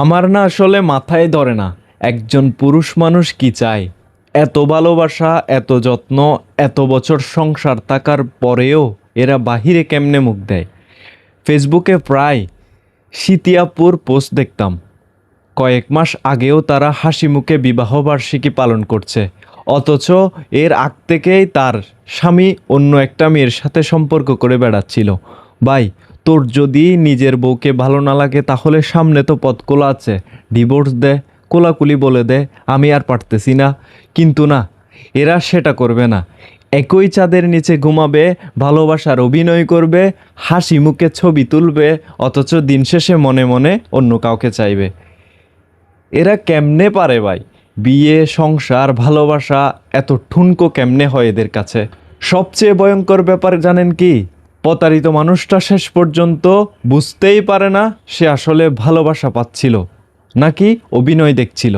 আমার না আসলে মাথায় ধরে না একজন পুরুষ মানুষ কি চায়। এত ভালোবাসা, এত যত্ন, এত বছর সংসার থাকার পরেও এরা বাহিরে কেমনে মুখ দেয়। ফেসবুকে প্রায় শীতিয়াপুর পোস্ট দেখতাম, কয়েক মাস আগেও তারা হাসি মুখে বিবাহবার্ষিকী পালন করছে, অথচ এর আগ থেকেই তার স্বামী অন্য একটা মেয়ের সাথে সম্পর্ক করে বেড়াচ্ছিল। ভাই, তোর যদি নিজের বউকে ভালো না লাগে তাহলে সামনে তো পথ খোলা আছে, ডিভোর্স দে, কোলাকুলি বলে দে, আমি আর পারতেছি না। কিন্তু না, এরা সেটা করবে না। একই চাঁদের নিচে ঘুমাবে, ভালোবাসার অভিনয় করবে, হাসি মুখে ছবি তুলবে, অথচ দিন শেষে মনে মনে অন্য কাউকে চাইবে। এরা কেমনে পারে ভাই? বিয়ে, সংসার, ভালোবাসা এত ঠুনকো কেমনে হয় এদের কাছে? সবচেয়ে ভয়ঙ্কর ব্যাপার জানেন কি? প্রতারিত মানুষটা শেষ পর্যন্ত বুঝতেই পারে না সে আসলে ভালোবাসা পাচ্ছিল নাকি অভিনয় দেখছিল।